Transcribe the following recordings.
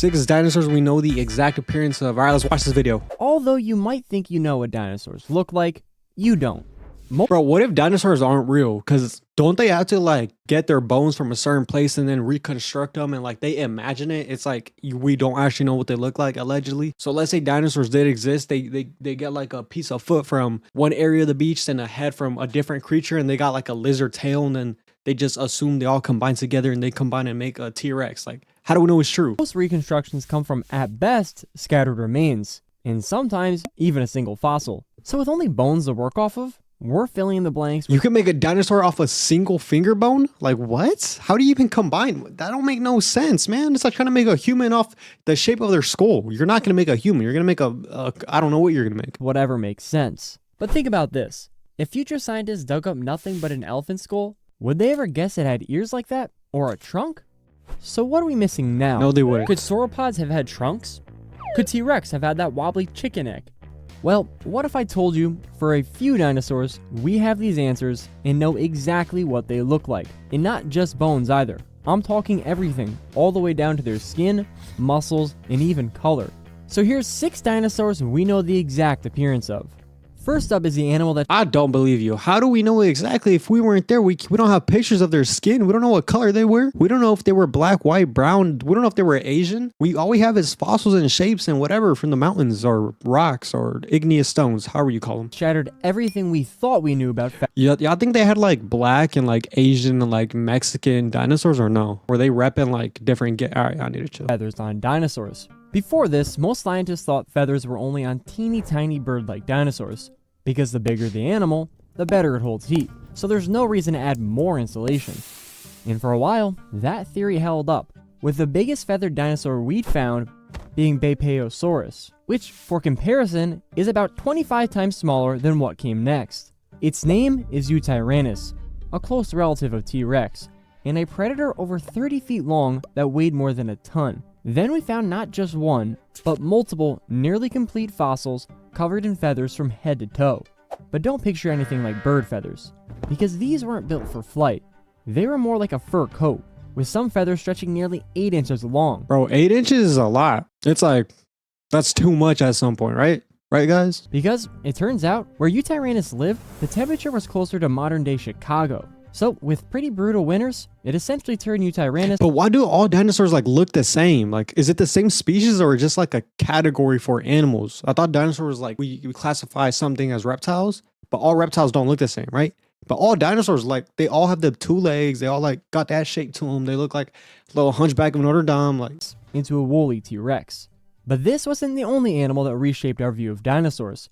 6 dinosaurs we know the exact appearance of. Alright, let's watch this video. Although you might think you know what dinosaurs look like, you don't. Bro, what if dinosaurs aren't real? Because don't they have to like get their bones from a certain place and then reconstruct them and like they imagine it? It's like we don't actually know what they look like, allegedly. So let's say dinosaurs did exist. They get like a piece of foot from one area of the beach and a head from a different creature, and they got like a lizard tail, and then they just assume they all combine together and they combine and make a T-Rex. Like, how do we know it's true? Most reconstructions come from, at best, scattered remains, and sometimes even a single fossil. So with only bones to work off of, we're filling in the blanks. You can make a dinosaur off a single finger bone? Like, what? How do you even combine? That don't make no sense, man. It's like trying to make a human off the shape of their skull. You're not going to make a human. You're going to make I don't know what you're going to make. Whatever makes sense. But think about this. If future scientists dug up nothing but an elephant skull, would they ever guess it had ears like that? Or a trunk? So what are we missing now? No, they wouldn't. Could sauropods have had trunks? Could T-Rex have had that wobbly chicken neck? Well, what if I told you, for a few dinosaurs, we have these answers and know exactly what they look like. And not just bones either. I'm talking everything, all the way down to their skin, muscles, and even color. So here's 6 dinosaurs we know the exact appearance of. First up is the animal that... I don't believe you. How do we know exactly if we weren't there? We don't have pictures of their skin. We don't know what color they were. We don't know if they were black, white, brown. We don't know if they were Asian. All we have is fossils and shapes and whatever from the mountains or rocks or igneous stones, however you call them. Shattered everything we thought we knew about Yeah, I think they had like black and like Asian and like Mexican dinosaurs, or no? Were they repping like different... All right, I need to chill. feathers on dinosaurs. Before this, most scientists thought feathers were only on teeny tiny bird-like dinosaurs, because the bigger the animal, the better it holds heat, so there's no reason to add more insulation. And for a while, that theory held up, with the biggest feathered dinosaur we'd found being Bapiosaurus, which, for comparison, is about 25 times smaller than what came next. Its name is Eutyrannus, a close relative of T-Rex, and a predator over 30 feet long that weighed more than a ton. Then we found not just one, but multiple nearly complete fossils covered in feathers from head to toe. But don't picture anything like bird feathers, because these weren't built for flight. They were more like a fur coat, with some feathers stretching nearly 8 inches long. Bro, 8 inches is a lot. It's like, that's too much at some point, right? Right, guys? Because it turns out, where Eutyrannus lived, the temperature was closer to modern-day Chicago. So, with pretty brutal winters, it essentially turned Eutyrannus... But why do all dinosaurs like look the same? Like, is it the same species or just like a category for animals? I thought dinosaurs, like, we classify something as reptiles, but all reptiles don't look the same, right? But all dinosaurs, like, they all have the 2 legs. They all, like, got that shape to them. They look like a little hunchback of Notre Dame, like... into a woolly T-Rex. But this wasn't the only animal that reshaped our view of dinosaurs.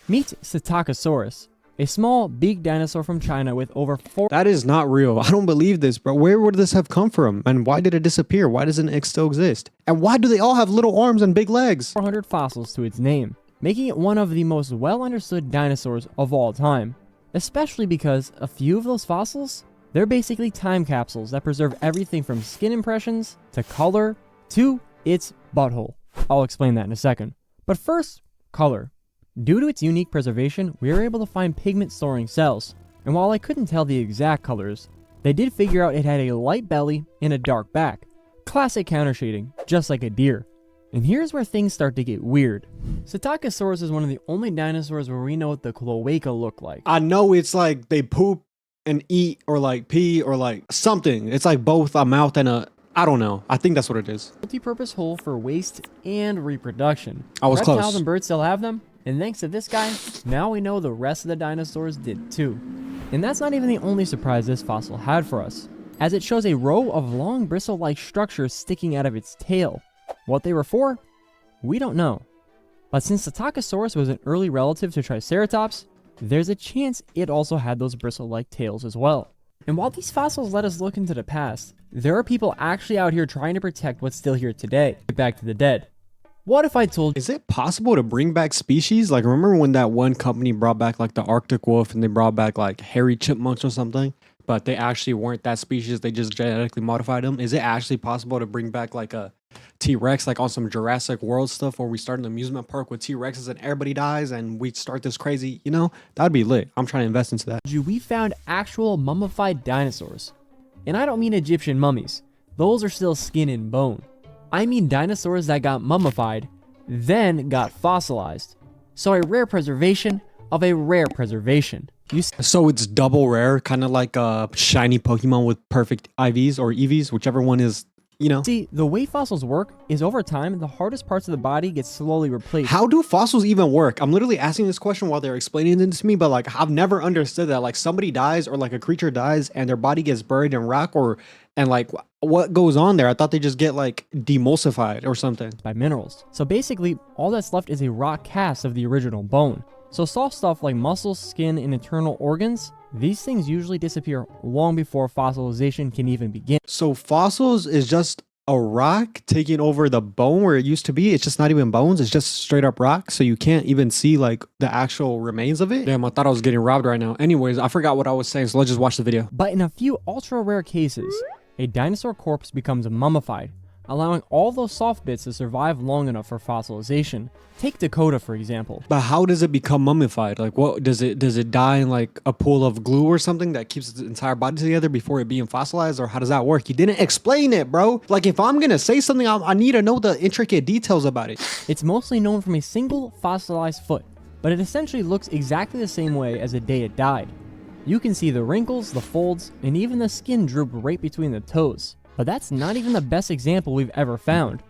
Meet Psittacosaurus, a small, beaked dinosaur from China with over 4... That is not real. I don't believe this, bro. Where would this have come from? And why did it disappear? Why doesn't it still exist? And why do they all have little arms and big legs? 400 fossils to its name, making it one of the most well-understood dinosaurs of all time. Especially because a few of those fossils, they're basically time capsules that preserve everything from skin impressions, to color, to its butthole. I'll explain that in a second. But first, color. Due to its unique preservation, we were able to find pigment-storing cells, and while I couldn't tell the exact colors, they did figure out it had a light belly and a dark back. Classic countershading, just like a deer. And here's where things start to get weird. Psittacosaurus is one of the only dinosaurs where we know what the cloaca look like. I know it's like they poop and eat or like pee or like something. It's like both a mouth and a... I don't know. I think that's what it is. Multi-purpose hole for waste and reproduction. I was Reptiles close. and birds still have them, and thanks to this guy, now we know the rest of the dinosaurs did too. And that's not even the only surprise this fossil had for us, as it shows a row of long bristle-like structures sticking out of its tail. What they were for? We don't know. But since Psittacosaurus was an early relative to Triceratops, there's a chance it also had those bristle-like tails as well. And while these fossils let us look into the past, there are people actually out here trying to protect what's still here today. Get back to the dead. What if I told you... Is it possible to bring back species? Like, remember when that one company brought back like the Arctic wolf and they brought back like hairy chipmunks or something? But they actually weren't that species. They just genetically modified them. Is it actually possible to bring back like a T-Rex, like on some Jurassic World stuff where we start an amusement park with T-Rexes and everybody dies and we start this crazy, you know? That'd be lit. I'm trying to invest into that. We found actual mummified dinosaurs. And I don't mean Egyptian mummies. Those are still skin and bone. I mean dinosaurs that got mummified, then got fossilized. So a rare preservation of a rare preservation. So it's double rare, kind of like a shiny Pokemon with perfect IVs or EVs, whichever one is, you know. See, the way fossils work is over time, the hardest parts of the body get slowly replaced. How do fossils even work? I'm literally asking this question while they're explaining it to me, but like I've never understood that. Like somebody dies or like a creature dies and their body gets buried in rock and like what goes on there? I thought they just get like demulsified or something. By minerals. So basically, all that's left is a rock cast of the original bone. So soft stuff like muscles, skin, and internal organs, these things usually disappear long before fossilization can even begin. So fossils is just a rock taking over the bone where it used to be. It's just not even bones. It's just straight up rock. So you can't even see like the actual remains of it. Damn, I thought I was getting robbed right now. Anyways, I forgot what I was saying. So let's just watch the video. But in a few ultra rare cases, a dinosaur corpse becomes mummified, allowing all those soft bits to survive long enough for fossilization. Take Dakota, for example. But how does it become mummified? Like what does it die in like a pool of glue or something that keeps its entire body together before it being fossilized? Or how does that work? You didn't explain it, bro. Like if I'm gonna say something, I need to know the intricate details about it. It's mostly known from a single fossilized foot, but it essentially looks exactly the same way as the day it died. You can see the wrinkles, the folds, and even the skin droop right between the toes. But that's not even the best example we've ever found.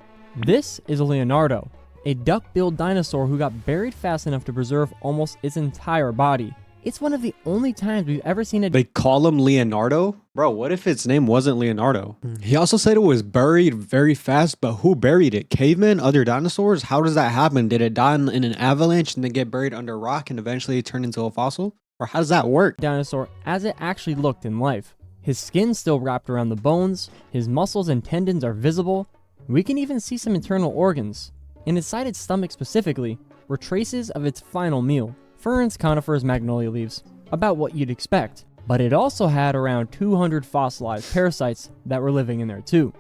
This is a Leonardo, a duck-billed dinosaur who got buried fast enough to preserve almost its entire body. It's one of the only times we've ever seen a— They call him Leonardo? Bro, what if its name wasn't Leonardo? He also said it was buried very fast, but who buried it? Cavemen? Other dinosaurs? How does that happen? Did it die in an avalanche and then get buried under rock and eventually turn into a fossil? Or how does that work? Dinosaur as it actually looked in life. His skin's still wrapped around the bones, his muscles and tendons are visible, we can even see some internal organs. In inside its stomach specifically were traces of its final meal, ferns, conifers, magnolia leaves, about what you'd expect. But it also had around 200 fossilized parasites that were living in there too.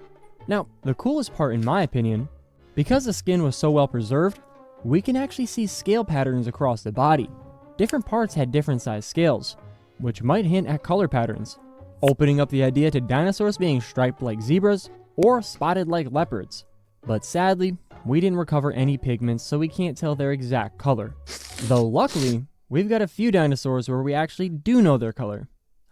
Now, the coolest part in my opinion, because the skin was so well preserved, we can actually see scale patterns across the body. Different parts had different sized scales, which might hint at color patterns, opening up the idea to dinosaurs being striped like zebras or spotted like leopards. But sadly, we didn't recover any pigments, so we can't tell their exact color. Though luckily, we've got a few dinosaurs where we actually do know their color.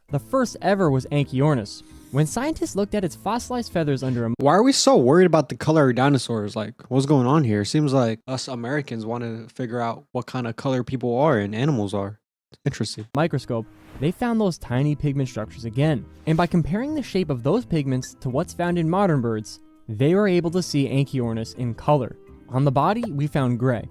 The first ever was Anchiornis. When scientists looked at its fossilized feathers under a— Why are we so worried about the color of dinosaurs? Like, what's going on here? Seems like us Americans want to figure out what kind of color people are and animals are. Interesting. microscope, they found those tiny pigment structures again. And by comparing the shape of those pigments to what's found in modern birds, they were able to see Anchiornis in color. On the body, we found gray,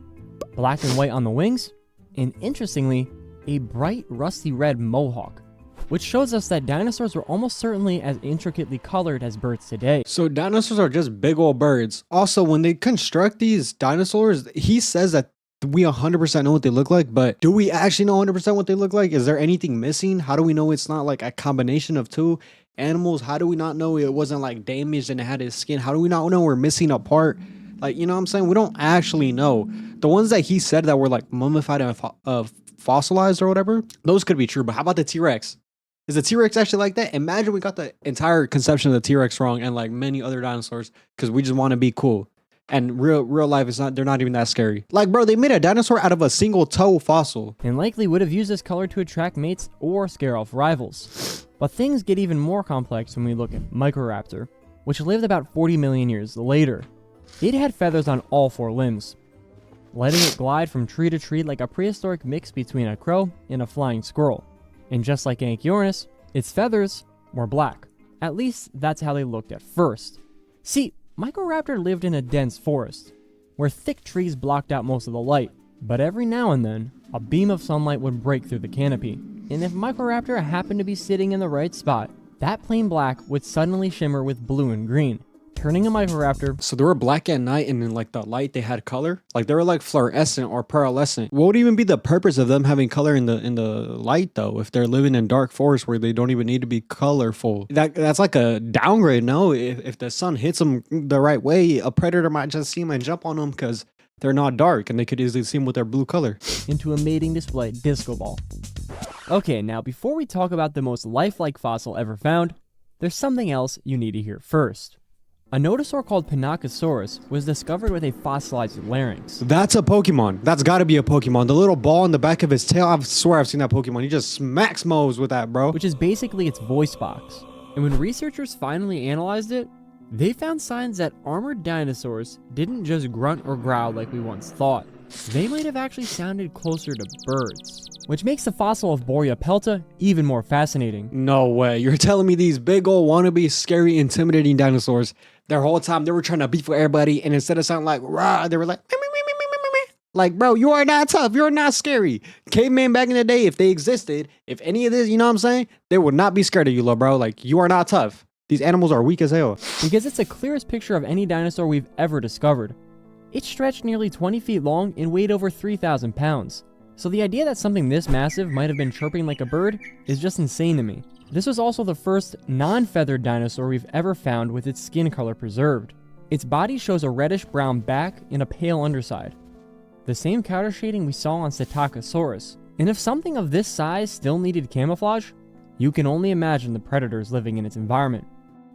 black and white on the wings, and interestingly, a bright rusty red mohawk, which shows us that dinosaurs were almost certainly as intricately colored as birds today. So dinosaurs are just big old birds. Also, when they construct these dinosaurs, he says that we 100% know what they look like, but do we actually know 100% what they look like? Is there anything missing? How do we know it's not like a combination of two animals? How do we not know it wasn't like damaged and it had his skin? How do we not know we're missing a part? Like, you know what I'm saying? We don't actually know. The ones that he said that were like mummified and fossilized or whatever, those could be true. But how about the T-Rex? Is the T-Rex actually like that? Imagine we got the entire conception of the T-Rex wrong and like many other dinosaurs because we just want to be cool. And real life is not, they're not even that scary. Like, bro, they made a dinosaur out of a single toe fossil. And likely would have used this color to attract mates or scare off rivals. But things get even more complex when we look at Microraptor, which lived about 40 million years later. It had feathers on all four limbs, letting it glide from tree to tree like a prehistoric mix between a crow and a flying squirrel. And just like Anchiornis, its feathers were black. At least that's how they looked at first. See, Microraptor lived in a dense forest, where thick trees blocked out most of the light, but every now and then, a beam of sunlight would break through the canopy. And if Microraptor happened to be sitting in the right spot, that plain black would suddenly shimmer with blue and green, turning a Microraptor— So they were black at night and in like the light they had color? Like they were like fluorescent or pearlescent. What would even be the purpose of them having color in the light though if they're living in dark forests where they don't even need to be colorful? That's like a downgrade, no? If the sun hits them the right way, a predator might just see them and jump on them because they're not dark and they could easily see them with their blue color. into a mating display disco ball. Okay, now before we talk about the most lifelike fossil ever found, there's something else you need to hear first. A nodosaur called Pinacosaurus was discovered with a fossilized larynx. That's a Pokemon. That's got to be a Pokemon. The little ball in the back of his tail, I swear I've seen that Pokemon. He just smacks Moe's with that, bro. Which is basically its voice box. And when researchers finally analyzed it, they found signs that armored dinosaurs didn't just grunt or growl like we once thought. They might have actually sounded closer to birds, which makes the fossil of Boreapelta even more fascinating. No way. You're telling me these big old wannabe, scary, intimidating dinosaurs, their whole time they were trying to beef with everybody, and instead of sounding like rah, they were like, meh, meh, meh, meh, meh, meh, meh. Like, bro, you are not tough. You're not scary. Cavemen back in the day, if they existed, if any of this, you know what I'm saying, they would not be scared of you, little bro. Like, you are not tough. These animals are weak as hell. Because it's the clearest picture of any dinosaur we've ever discovered. It stretched nearly 20 feet long and weighed over 3,000 pounds. So the idea that something this massive might have been chirping like a bird is just insane to me. This was also the first non-feathered dinosaur we've ever found with its skin color preserved. Its body shows a reddish-brown back and a pale underside, the same counter shading we saw on Psittacosaurus. And if something of this size still needed camouflage, you can only imagine the predators living in its environment,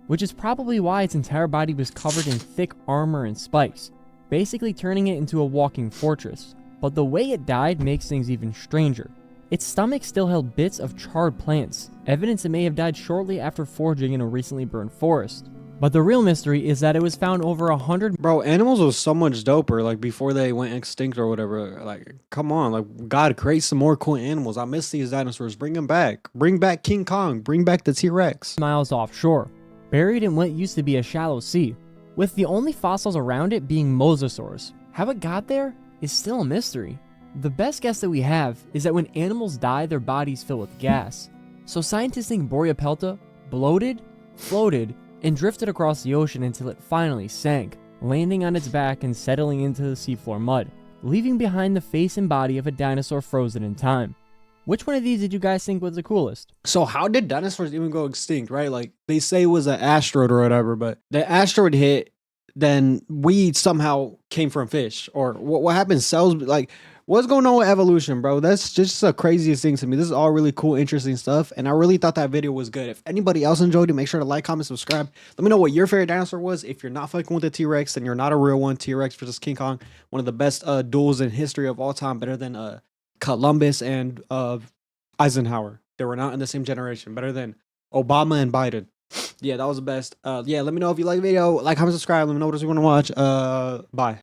which is probably why its entire body was covered in thick armor and spikes, basically turning it into a walking fortress. But the way it died makes things even stranger. Its stomach still held bits of charred plants, evidence it may have died shortly after foraging in a recently burned forest. But the real mystery is that it was found over 100. Bro, animals was so much doper, like, before they went extinct or whatever. Like, come on, like, God, create some more cool animals. I miss these dinosaurs. Bring them back. Bring back King Kong. Bring back the T-Rex. Miles offshore, buried in what used to be a shallow sea, with the only fossils around it being mosasaurs. How it got there is still a mystery. The best guess that we have is that when animals die, their bodies fill with gas. So scientists think Boreapelta bloated, floated, and drifted across the ocean until it finally sank, landing on its back and settling into the seafloor mud, leaving behind the face and body of a dinosaur frozen in time. Which one of these did you guys think was the coolest? So how did dinosaurs even go extinct, right? Like, they say it was an asteroid or whatever, but the asteroid hit, then we somehow came from fish. Or what happened? Cells, like, what's going on with evolution, bro? That's just the craziest thing to me. This is all really cool, interesting stuff, and I really thought that video was good. If anybody else enjoyed it, make sure to like, comment, subscribe. Let me know what your favorite dinosaur was. If you're not fucking with the T-Rex, then you're not a real one. T-Rex versus King Kong, one of the best duels in history of all time, better than Columbus and Eisenhower. They were not in the same generation. Better than Obama and Biden. Yeah, that was the best. Yeah, let me know if you like the video. Like, comment, subscribe. Let me know what else you want to watch. Bye.